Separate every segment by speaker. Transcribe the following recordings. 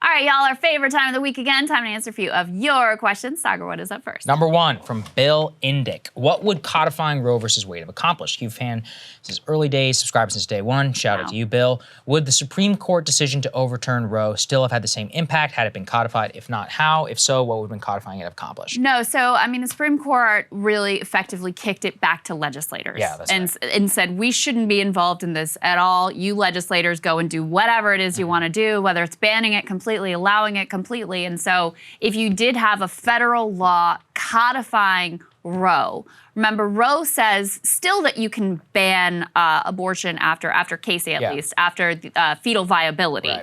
Speaker 1: All right, y'all, our favorite time of the week again. Time to answer a few of your questions. Saagar, what is up first?
Speaker 2: Number 1 from Bill Indick. What would codifying Roe versus Wade have accomplished? Huge fan since early days, subscribed since day one. Shout out to you, Bill. Would the Supreme Court decision to overturn Roe still have had the same impact had it been codified? If not, how? If so, what would have been codifying it accomplished?
Speaker 1: No, so, I mean, the Supreme Court really effectively kicked it back to legislators.
Speaker 2: Yeah, that's right.
Speaker 1: And said, we shouldn't be involved in this at all. You legislators go and do whatever it is you want to do, whether it's banning it completely, allowing it completely. And so if you did have a federal law codifying Roe, remember Roe says still that you can ban abortion after Casey at least, after fetal viability,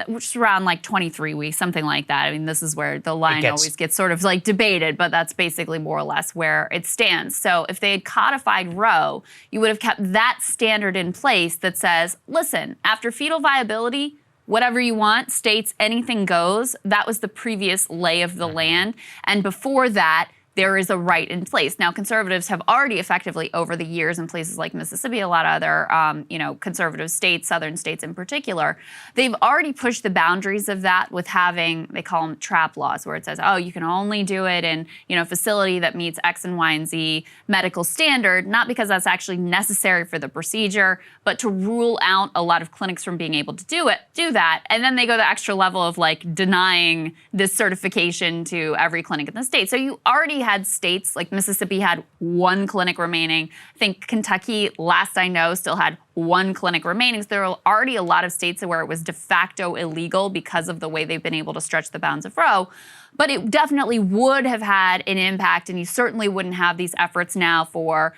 Speaker 1: which is around like 23 weeks, something like that. I mean, this is where the line always gets sort of like debated, but that's basically more or less where it stands. So if they had codified Roe, you would have kept that standard in place that says, listen, after fetal viability, whatever you want, states, anything goes. That was the previous lay of the land. And before that, there is a right in place. Now, conservatives have already effectively, over the years in places like Mississippi, a lot of other, conservative states, southern states in particular, they've already pushed the boundaries of that with having, they call them trap laws, where it says, oh, you can only do it in, a facility that meets X and Y and Z medical standard, not because that's actually necessary for the procedure, but to rule out a lot of clinics from being able to do that. And then they go the extra level of like denying this certification to every clinic in the state. So you already had states like Mississippi had 1 clinic remaining. I think Kentucky, last I know, still had 1 clinic remaining. So there are already a lot of states where it was de facto illegal because of the way they've been able to stretch the bounds of Roe. But it definitely would have had an impact, and you certainly wouldn't have these efforts now for,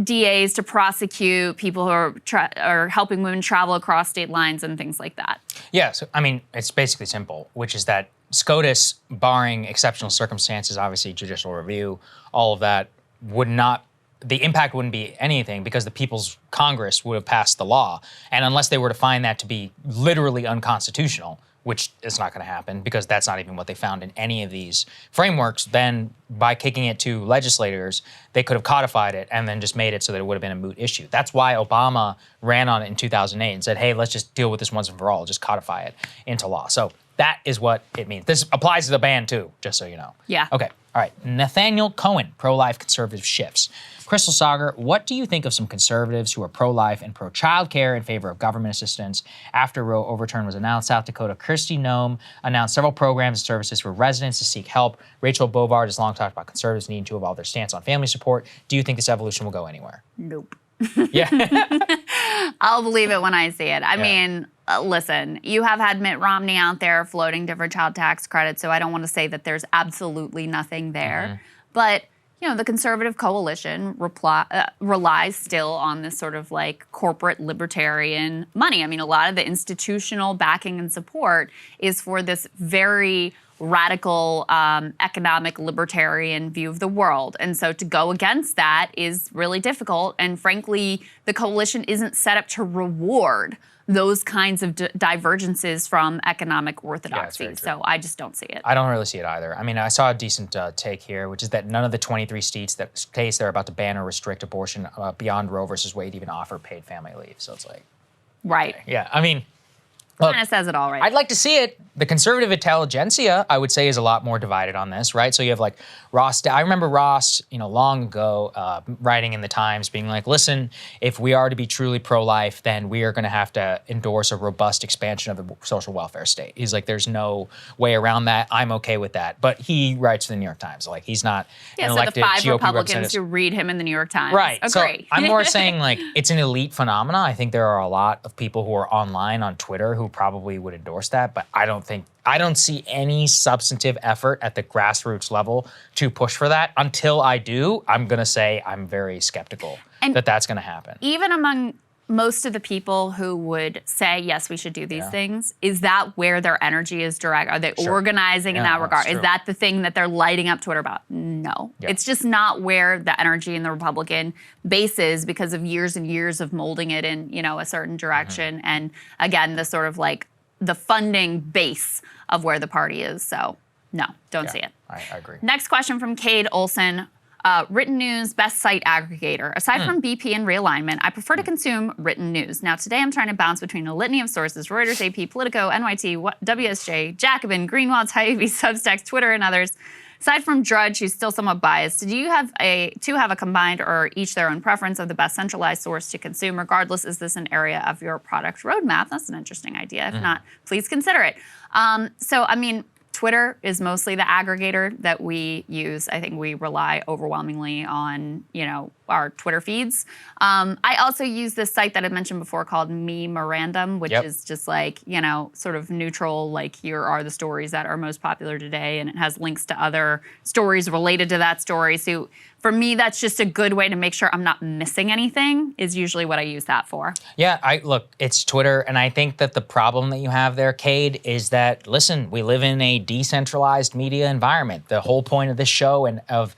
Speaker 1: DAs to prosecute people who are helping women travel across state lines and things like that.
Speaker 2: Yeah, so I mean, it's basically simple, which is that SCOTUS, barring exceptional circumstances, obviously judicial review, all of that, the impact wouldn't be anything because the People's Congress would have passed the law. And unless they were to find that to be literally unconstitutional, which is not going to happen because that's not even what they found in any of these frameworks, then by kicking it to legislators, they could have codified it and then just made it so that it would have been a moot issue. That's why Obama ran on it in 2008 and said, hey, let's just deal with this once and for all, just codify it into law. So that is what it means. This applies to the ban too, just so you know.
Speaker 1: Yeah.
Speaker 2: Okay, all right. Nathaniel Cohen, pro-life conservative shifts. Krystal, Saagar, what do you think of some conservatives who are pro-life and pro-child care in favor of government assistance? After Roe overturn was announced, South Dakota Kristi Noem announced several programs and services for residents to seek help. Rachel Bovard has long talked about conservatives needing to evolve their stance on family support. Do you think this evolution will go anywhere?
Speaker 1: Nope.
Speaker 2: Yeah.
Speaker 1: I'll believe it when I see it. I mean, listen, you have had Mitt Romney out there floating different child tax credits, so I don't want to say that there's absolutely nothing there. But the conservative coalition relies still on this sort of like corporate libertarian money. I mean, a lot of the institutional backing and support is for this very radical economic libertarian view of the world. And so to go against that is really difficult. And frankly, the coalition isn't set up to reward those kinds of divergences from economic orthodoxy. Yeah, so I just don't see it.
Speaker 2: I don't really see it either. I mean, I saw a decent take here, which is that none of the 23 states they're about to ban or restrict abortion beyond Roe versus Wade even offer paid family leave. So it's like,
Speaker 1: right.
Speaker 2: Okay. Yeah, I mean, look,
Speaker 1: kind of says it all right.
Speaker 2: I'd like to see it. The conservative intelligentsia, I would say, is a lot more divided on this, right? So you have like Ross. I remember Ross, long ago, writing in the Times, being like, "Listen, if we are to be truly pro-life, then we are going to have to endorse a robust expansion of the social welfare state." He's like, "There's no way around that. I'm okay with that." But he writes for the New York Times, like he's not an elected GOP representative.
Speaker 1: So the 5 Republicans who read him in the New York Times,
Speaker 2: right?
Speaker 1: Agree.
Speaker 2: So I'm more saying like it's an elite phenomena. I think there are a lot of people who are online on Twitter who probably would endorse that, but I don't see any substantive effort at the grassroots level to push for that. Until I do, I'm going to say I'm very skeptical that that's going to happen.
Speaker 1: Even among most of the people who would say, yes, we should do these things, is that where their energy is direct? Are they organizing in that regard? Is that the thing that they're lighting up Twitter about? No. Yeah. It's just not where the energy in the Republican base is because of years and years of molding it in, a certain direction. And again, the sort of like the funding base of where the party is. So no, don't see it.
Speaker 2: I agree.
Speaker 1: Next question from Cade Olson. Written news, best site aggregator. Aside from BP and realignment, I prefer to consume written news. Now, today I'm trying to bounce between a litany of sources: Reuters, AP, Politico, NYT, WSJ, Jacobin, Greenwald, Hy-Vee, Substacks, Twitter, and others. Aside from Drudge, who's still somewhat biased, do you have a combined or each their own preference of the best centralized source to consume? Regardless, is this an area of your product roadmap? That's an interesting idea. If not, please consider it. So, I mean, Twitter is mostly the aggregator that we use. I think we rely overwhelmingly on, our Twitter feeds. I also use this site that I mentioned before called Memorandum, which is just like, sort of neutral, like here are the stories that are most popular today, and it has links to other stories related to that story. So for me, that's just a good way to make sure I'm not missing anything, is usually what I use that for.
Speaker 2: Yeah, look, it's Twitter, and I think that the problem that you have there, Cade, is that, listen, we live in a decentralized media environment. The whole point of this show and of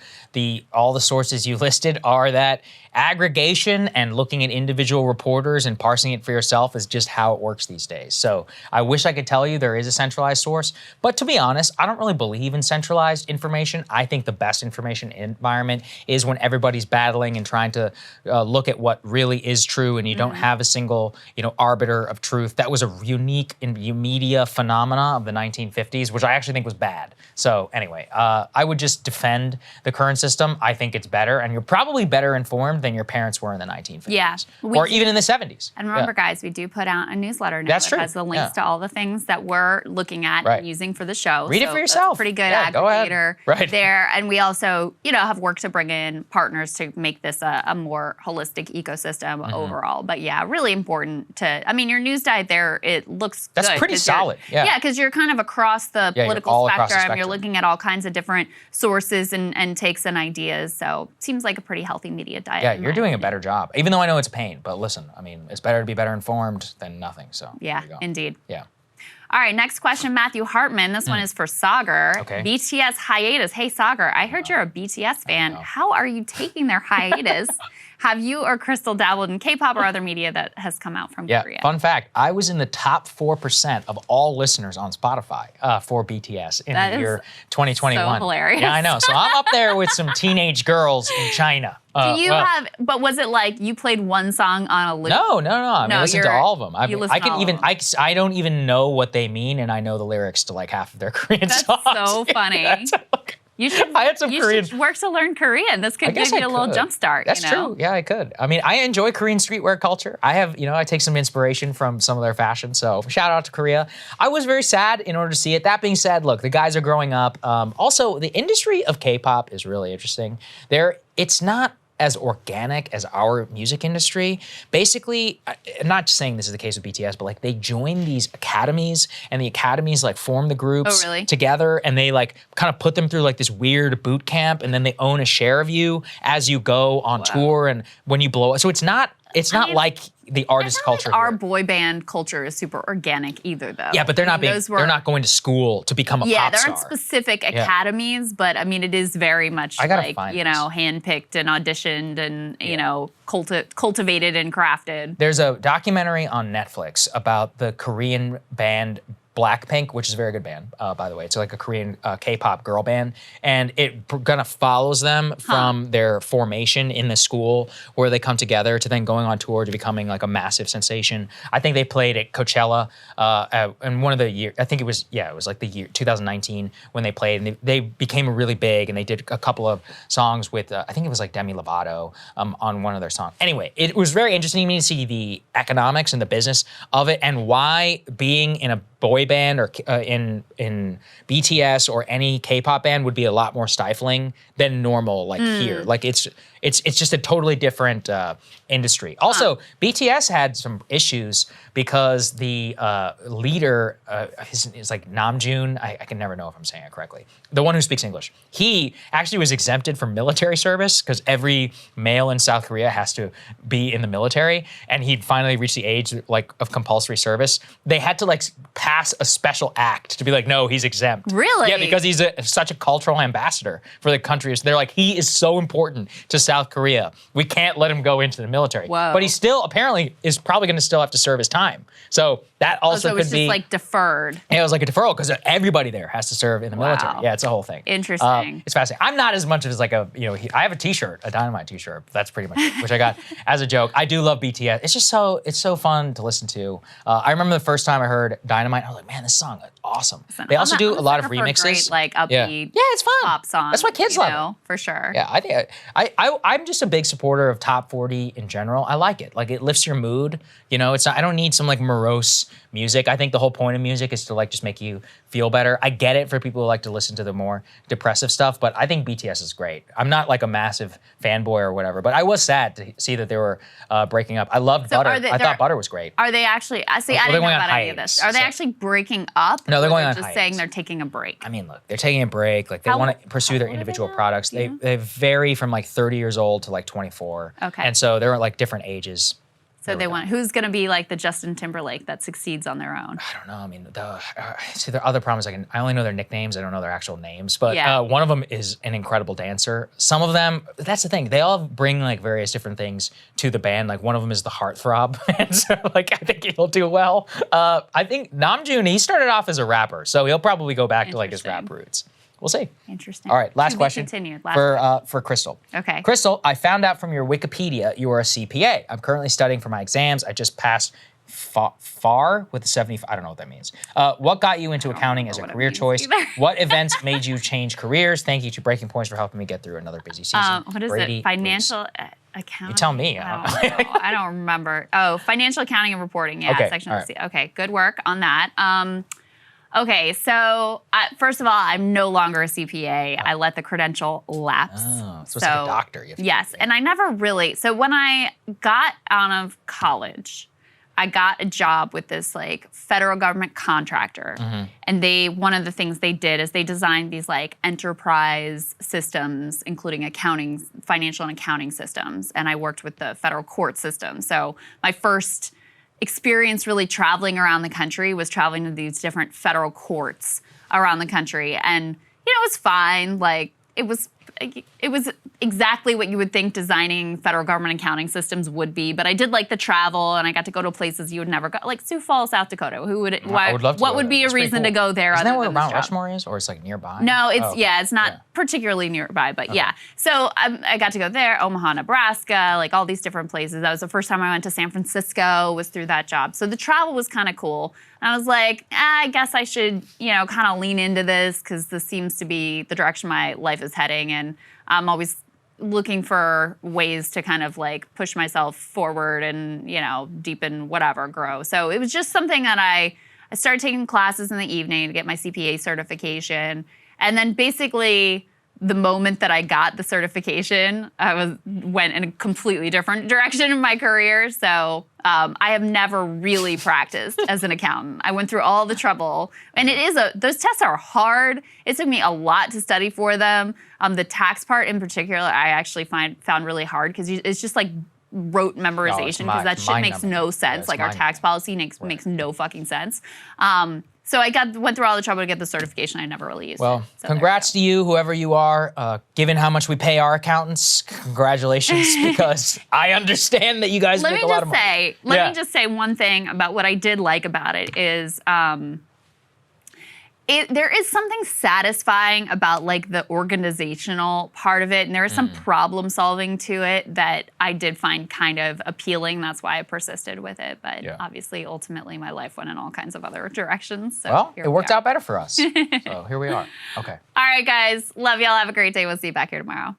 Speaker 2: all the sources you listed are that aggregation and looking at individual reporters and parsing it for yourself is just how it works these days. So I wish I could tell you there is a centralized source, but to be honest, I don't really believe in centralized information. I think the best information environment is when everybody's battling and trying to look at what really is true, and you don't have a single, arbiter of truth. That was a unique media phenomena of the 1950s, which I actually think was bad. So anyway, I would just defend the current system. I think it's better, and you're probably better informed than your parents were in the 1950s.
Speaker 1: Yeah.
Speaker 2: Or even in the 70s.
Speaker 1: And remember, guys, we do put out a newsletter now.
Speaker 2: That's true.
Speaker 1: It has the links to all the things that we're looking at and using for the show.
Speaker 2: Read it for yourself.
Speaker 1: That's a pretty good aggregator there. And we also, have worked to bring in partners to make this a more holistic ecosystem overall. But yeah, really important to, your news diet there, it looks
Speaker 2: good. That's pretty solid.
Speaker 1: Yeah, because you're kind of across the political spectrum. You're looking at all kinds of different sources and takes and ideas. So it seems like a pretty healthy media diet.
Speaker 2: Yeah, you're doing a better job, even though I know it's a pain. But listen, it's better to be better informed than nothing. So
Speaker 1: yeah, indeed.
Speaker 2: Yeah.
Speaker 1: All right, next question, Matthew Hartman. This one is for Saagar.
Speaker 2: Okay.
Speaker 1: BTS hiatus. Hey, Saagar, I heard you're a BTS fan. How are you taking their hiatus? Have you or Krystal dabbled in K-pop or other media that has come out from Korea?
Speaker 2: Fun fact, I was in the top 4% of all listeners on Spotify for BTS in the year 2021.
Speaker 1: So hilarious.
Speaker 2: Yeah, I know. So I'm up there with some teenage girls in China.
Speaker 1: But was it like you played one song on a loop?
Speaker 2: No. I listen to all of them. I don't even know what they mean, and I know the lyrics to like half of their Korean songs.
Speaker 1: That's so funny. You should work to learn Korean. This could give you a little jump start.
Speaker 2: That's true. Yeah, I could. I enjoy Korean streetwear culture. I take some inspiration from some of their fashion. So shout out to Korea. I was very sad in order to see it. That being said, look, the guys are growing up. Also, the industry of K-pop is really interesting. It's not as organic as our music industry. Basically, I'm not just saying this is the case with BTS, but like they join these academies, and the academies like form the groups together, and they like kind of put them through like this weird boot camp, and then they own a share of you as you go on tour and when you blow up. So it's not like the artist culture.
Speaker 1: Our boy band culture is super organic either, though.
Speaker 2: Yeah, but they're not going to school to become a pop star.
Speaker 1: Yeah, there aren't specific academies, but it is very much like, handpicked and auditioned and, cultivated and crafted.
Speaker 2: There's a documentary on Netflix about the Korean band Blackpink, which is a very good band, by the way. It's like a Korean K-pop girl band. And it kind of follows them from their formation in the school where they come together to then going on tour to becoming like a massive sensation. I think they played at Coachella in one of the years. I think it was like the year 2019 when they played. And they became really big, and they did a couple of songs with, I think it was like Demi Lovato on one of their songs. Anyway, it was very interesting to me to see the economics and the business of it, and why being in a boy band or in BTS or any K-pop band would be a lot more stifling than normal here. Like it's just a totally different industry. Also, BTS had some issues because the leader is like Namjoon. I can never know if I'm saying it correctly. The one who speaks English. He actually was exempted from military service because every male in South Korea has to be in the military, and he'd finally reached the age of compulsory service. They had to pass a special act to be like, no, he's exempt.
Speaker 1: Really?
Speaker 2: Yeah, because he's such a cultural ambassador for the country. So they're like, he is so important to South Korea. We can't let him go into the military.
Speaker 1: Whoa.
Speaker 2: But he still apparently is probably going to still have to serve his time. So that also
Speaker 1: so
Speaker 2: could
Speaker 1: it's
Speaker 2: be
Speaker 1: just like deferred.
Speaker 2: Yeah, it was like a deferral because everybody there has to serve in the military.
Speaker 1: Wow.
Speaker 2: Yeah, it's a whole thing.
Speaker 1: Interesting.
Speaker 2: It's fascinating. I'm not as much as like I have a T-shirt, a Dynamite T-shirt. That's pretty much it, which I got as a joke. I do love BTS. It's just it's so fun to listen to. I remember the first time I heard Dynamite, I was like, man, this song is awesome. They also do a lot of remixes.
Speaker 1: Great, like upbeat,
Speaker 2: yeah, it's fun.
Speaker 1: pop songs.
Speaker 2: That's why kids love it.
Speaker 1: For sure.
Speaker 2: Yeah, I think I'm just a big supporter of top 40 in general. I like it. Like it lifts your mood. It's not. I don't need some like morose music. I think the whole point of music is to like just make you feel better. I get it for people who like to listen to the more depressive stuff, but I think BTS is great. I'm not like a massive fanboy or whatever, but I was sad to see that they were breaking up. I loved Butter. I thought Butter was great.
Speaker 1: Are they actually? See, I didn't know about any of this. Are they actually breaking up?
Speaker 2: No, they're going on
Speaker 1: just
Speaker 2: hiatus.
Speaker 1: saying they're taking a break.
Speaker 2: I mean, look, they're taking a break. Like they want to pursue their individual products. They vary from like 30 years old to like 24.
Speaker 1: Okay.
Speaker 2: And so they're at like different ages.
Speaker 1: So they want, who's going to be like the Justin Timberlake that succeeds on their own?
Speaker 2: I don't know. I mean, see, the other problem is I only know their nicknames. I don't know their actual names. But
Speaker 1: Yeah.
Speaker 2: one of them is an incredible dancer. Some of them, that's the thing. They all bring like various different things to the band. Like one of them is the heartthrob. And so like I think he'll do well. I think Namjoon, he started off as a rapper. So he'll probably go back to like his rap roots. We'll see.
Speaker 1: Interesting.
Speaker 2: All right, last
Speaker 1: To be
Speaker 2: question
Speaker 1: continued.
Speaker 2: for Krystal.
Speaker 1: Okay.
Speaker 2: Krystal, I found out from your Wikipedia you are a CPA. I'm currently studying for my exams. I just passed FAR with a 75. I don't know what that means. What got you into accounting as a career choice? What events made you change careers? Thank you to Breaking Points for helping me get through another busy season.
Speaker 1: What is
Speaker 2: Brady,
Speaker 1: it? Financial accounting?
Speaker 2: You tell me.
Speaker 1: I don't know. I don't remember. Oh, financial accounting and reporting. Yeah,
Speaker 2: Okay,
Speaker 1: section
Speaker 2: all
Speaker 1: of the Okay, good work on that. Okay, so first of all, I'm no longer a CPA. I let the credential lapse.
Speaker 2: Oh, so it's like a doctor. You have to
Speaker 1: Yes, and I never really. So when I got out of college, I got a job with this like federal government contractor, and one of the things they did is they designed these like enterprise systems, including accounting, financial and accounting systems, and I worked with the federal court system. So my first experience really traveling around the country was traveling to these different federal courts around the country, and it was fine. Like it was exactly what you would think designing federal government accounting systems would be. But I did like the travel, and I got to go to places you would never go, like Sioux Falls, South Dakota.
Speaker 2: I would love to.
Speaker 1: What would be a reason to go there?
Speaker 2: Isn't that
Speaker 1: other
Speaker 2: where
Speaker 1: than
Speaker 2: Mount
Speaker 1: this job?
Speaker 2: Rushmore is, or it's like nearby?
Speaker 1: No, it's not particularly nearby, but yeah. So I got to go there, Omaha, Nebraska, like all these different places. That was the first time I went to San Francisco, was through that job. So the travel was kind of cool. And I was like, I guess I should, kind of lean into this because this seems to be the direction my life is heading. And I'm always looking for ways to kind of like push myself forward and, deepen whatever, grow. So it was just something that I started taking classes in the evening to get my CPA certification. And then basically the moment that I got the certification, I went in a completely different direction in my career. So I have never really practiced as an accountant. I went through all the trouble, and those tests are hard. It took me a lot to study for them. The tax part in particular, I actually found really hard because it's just like rote memorization because that shit makes no sense. Like our tax policy makes no fucking sense. So I went through all the trouble to get the certification. I never really used it.
Speaker 2: Well, congrats to you, whoever you are. Given how much we pay our accountants, congratulations, because I understand that you guys make a lot of money.
Speaker 1: Let me just say one thing about what I did like about it is there is something satisfying about like the organizational part of it, and there is some problem solving to it that I did find kind of appealing. That's why I persisted with it. But obviously, ultimately, my life went in all kinds of other directions. So
Speaker 2: well, it worked out better for us. So here we are. Okay.
Speaker 1: All right, guys. Love y'all. Have a great day. We'll see you back here tomorrow.